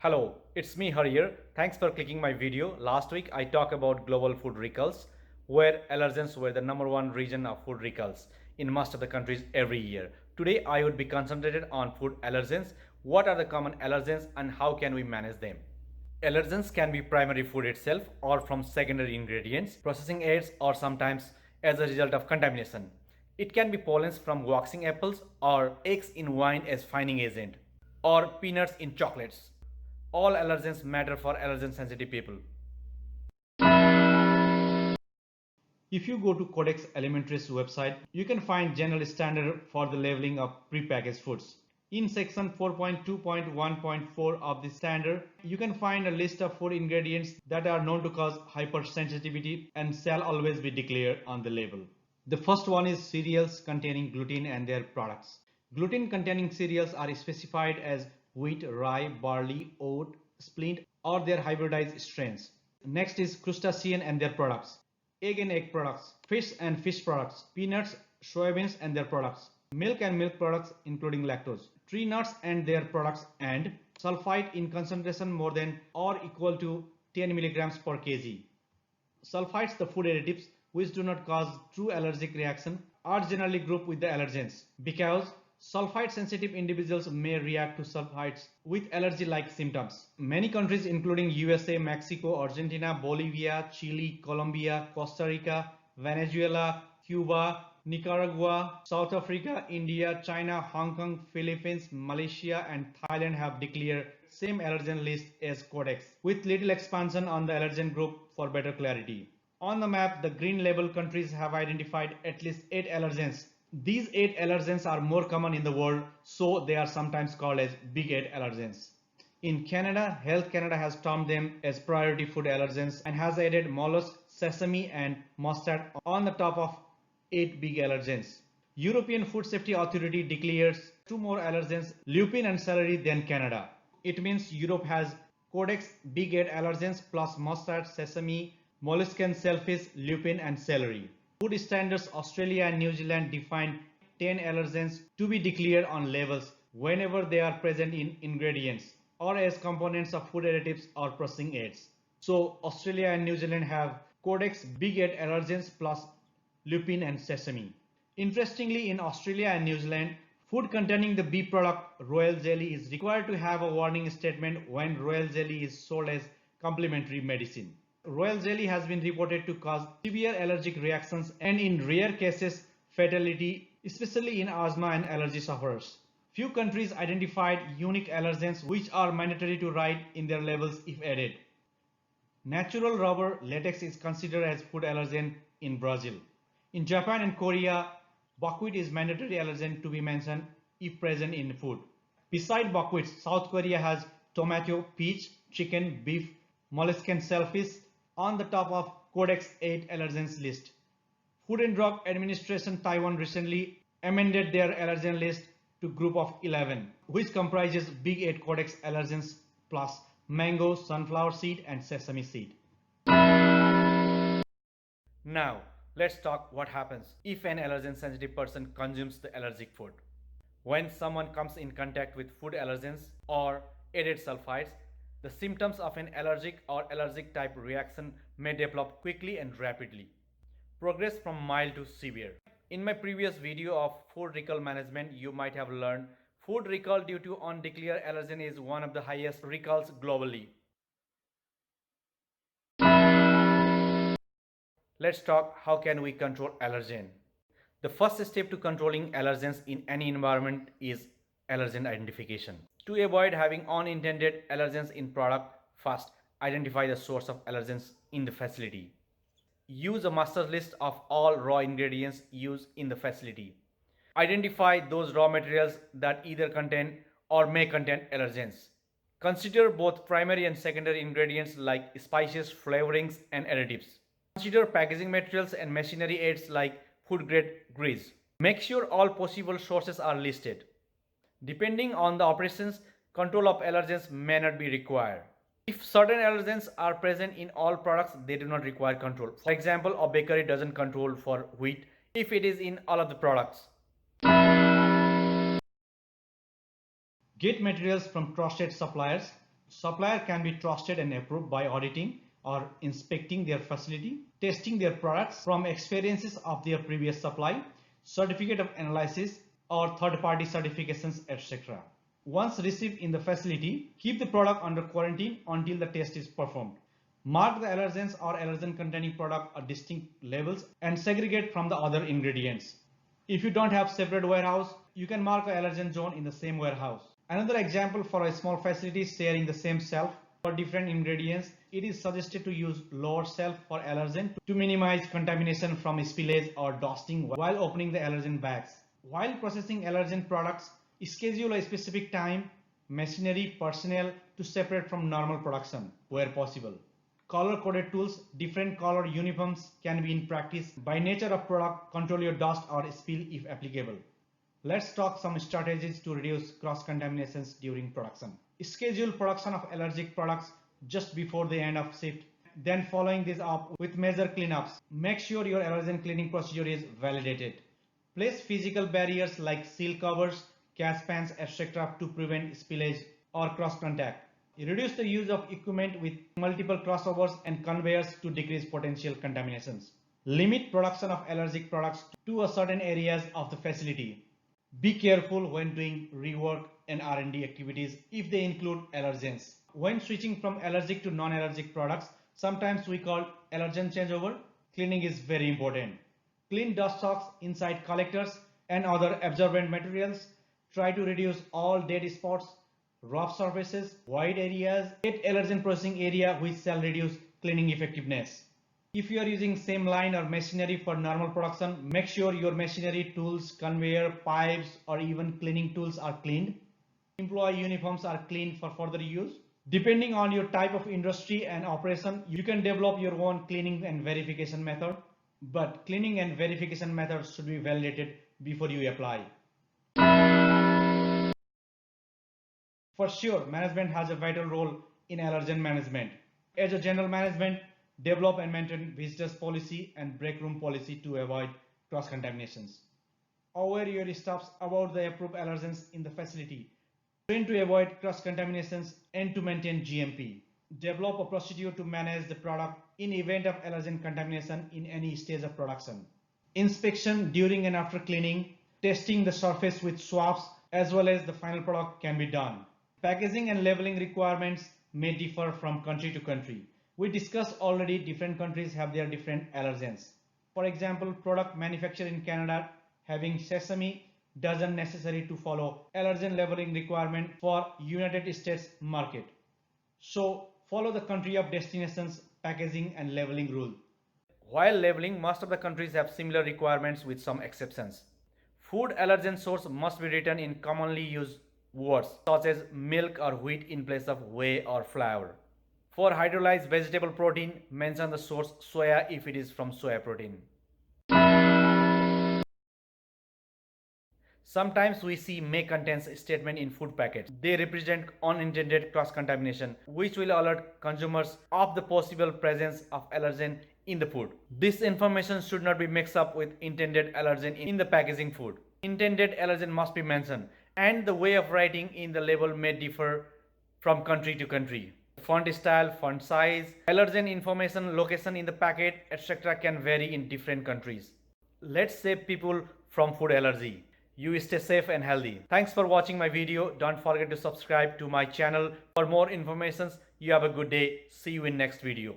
Hello, it's me Hari here. Thanks for clicking my video. Last week I talked about global food recalls, where allergens were the number one reason of food recalls in most of the countries every year. Today I would be concentrated on food allergens. What are the common allergens and how can we manage them? Allergens can be primary food itself or from secondary ingredients, processing aids, or sometimes as a result of contamination. It can be pollens from waxing apples or eggs in wine as fining agent or peanuts in chocolates. All allergens matter for allergen sensitive people. If you go to Codex Alimentarius website, you can find general standard for the labeling of prepackaged foods. In section 4.2.1.4 of the standard, you can find a list of food ingredients that are known to cause hypersensitivity and shall always be declared on the label. The first one is cereals containing gluten and their products. Gluten containing cereals are specified as wheat, rye, barley, oat, splint or their hybridized strains. Next is crustacean and their products. Egg and egg products, fish and fish products, peanuts, soybeans and their products, milk and milk products including lactose, tree nuts and their products, and sulfite in concentration more than or equal to 10 milligrams per kg. Sulfites, the food additives which do not cause true allergic reaction, are generally grouped with the allergens because sulfite sensitive individuals may react to sulfites with allergy like symptoms. Many countries including USA, Mexico, Argentina, Bolivia, Chile, Colombia, Costa Rica, Venezuela, Cuba, Nicaragua, South Africa, India, China, Hong Kong, Philippines, Malaysia and Thailand have declared same allergen list as Codex with little expansion on the allergen group for better clarity. On the map, the green label countries have identified at least 8 allergens. These 8 allergens are more common in the world, so they are sometimes called as Big 8 allergens. In Canada, Health Canada has termed them as priority food allergens and has added mollusk, sesame and mustard on the top of 8 big allergens. European Food Safety Authority declares 2 more allergens, lupin and celery, than Canada. It means Europe has Codex Big 8 allergens plus mustard, sesame, molluscan, shellfish, lupin and celery. Food Standards Australia and New Zealand define 10 allergens to be declared on labels whenever they are present in ingredients or as components of food additives or processing aids. So Australia and New Zealand have Codex Big 8 allergens plus lupin and sesame. Interestingly, in Australia and New Zealand, food containing the bee product royal jelly is required to have a warning statement when royal jelly is sold as complementary medicine. Royal jelly has been reported to cause severe allergic reactions and in rare cases fatality, especially in asthma and allergy sufferers. Few countries identified unique allergens which are mandatory to write in their labels if added. Natural rubber latex is considered as food allergen in Brazil. In Japan and Korea, buckwheat is mandatory allergen to be mentioned if present in food. Beside buckwheat, South Korea has tomato, peach, chicken, beef, molluscan, shellfish on the top of Codex 8 allergens list. Food and Drug Administration Taiwan recently amended their allergen list to group of 11, which comprises Big 8 Codex allergens plus mango, sunflower seed and sesame seed. Now, let's talk what happens if an allergen sensitive person consumes the allergic food. When someone comes in contact with food allergens or added sulfites, the symptoms of an allergic or allergic type reaction may develop quickly and rapidly. Progress from mild to severe. In my previous video of food recall management, you might have learned food recall due to undeclared allergen is one of the highest recalls globally. Let's talk how can we control allergen. The first step to controlling allergens in any environment is allergen identification. To avoid having unintended allergens in product, first identify the source of allergens in the facility. Use a master list of all raw ingredients used in the facility. Identify those raw materials that either contain or may contain allergens. Consider both primary and secondary ingredients like spices, flavorings, and additives. Consider packaging materials and machinery aids like food grade grease. Make sure all possible sources are listed. Depending on the operations, control of allergens may not be required. If certain allergens are present in all products, they do not require control. For example, a bakery doesn't control for wheat if it is in all of the products. Get materials from trusted suppliers. Supplier can be trusted and approved by auditing or inspecting their facility, testing their products from experiences of their previous supply, certificate of analysis or third-party certifications, etc. Once received in the facility, keep the product under quarantine until the test is performed. Mark the allergens or allergen containing product at distinct labels and segregate from the other ingredients. If you don't have separate warehouse, you can mark an allergen zone in the same warehouse. Another example, for a small facility sharing the same shelf for different ingredients, it is suggested to use lower shelf for allergen to minimize contamination from spillage or dusting while opening the allergen bags. While processing allergen products, schedule a specific time, machinery, personnel to separate from normal production where possible. Color-coded tools, different color uniforms can be in practice. By nature of product, control your dust or spill if applicable. Let's talk some strategies to reduce cross-contaminations during production. Schedule production of allergic products just before the end of shift. Then following this up with major cleanups. Make sure your allergen cleaning procedure is validated. Place physical barriers like seal covers, gas pans, etc. to prevent spillage or cross contact. Reduce the use of equipment with multiple crossovers and conveyors to decrease potential contaminations. Limit production of allergic products to a certain areas of the facility. Be careful when doing rework and R&D activities if they include allergens. When switching from allergic to non-allergic products, sometimes we call allergen changeover, cleaning is very important. Clean dust socks inside collectors and other absorbent materials. Try to reduce all dead spots, rough surfaces, void areas, get allergen processing area which shall reduce cleaning effectiveness. If you are using same line or machinery for normal production, make sure your machinery, tools, conveyor, pipes or even cleaning tools are cleaned. Employee uniforms are cleaned for further use. Depending on your type of industry and operation, you can develop your own cleaning and verification method, but cleaning and verification methods should be validated before you apply. For sure, management has a vital role in allergen management. As a general management, develop and maintain visitors policy and break room policy to avoid cross contaminations. Aware your staffs about the approved allergens in the facility. Train to avoid cross contaminations and to maintain GMP. Develop a procedure to manage the product in event of allergen contamination in any stage of production. Inspection during and after cleaning, testing the surface with swabs as well as the final product can be done. Packaging and labeling requirements may differ from country to country. We discussed already different countries have their different allergens. For example, product manufactured in Canada having sesame doesn't necessary to follow allergen labeling requirement for United States market. So follow the country of destination's packaging and labeling rule. While labeling, most of the countries have similar requirements with some exceptions. Food allergen source must be written in commonly used words such as milk or wheat in place of whey or flour. For hydrolyzed vegetable protein, mention the source soya if it is from soya protein. Sometimes we see may contains statement in food packets. They represent unintended cross-contamination, which will alert consumers of the possible presence of allergen in the food. This information should not be mixed up with intended allergen in the packaging food. Intended allergen must be mentioned, and the way of writing in the label may differ from country to country. Font style, font size, allergen information, location in the packet, etc. can vary in different countries. Let's save people from food allergy. You stay safe and healthy. Thanks for watching my video. Don't forget to subscribe to my channel for more information. You have a good day. See you in next video.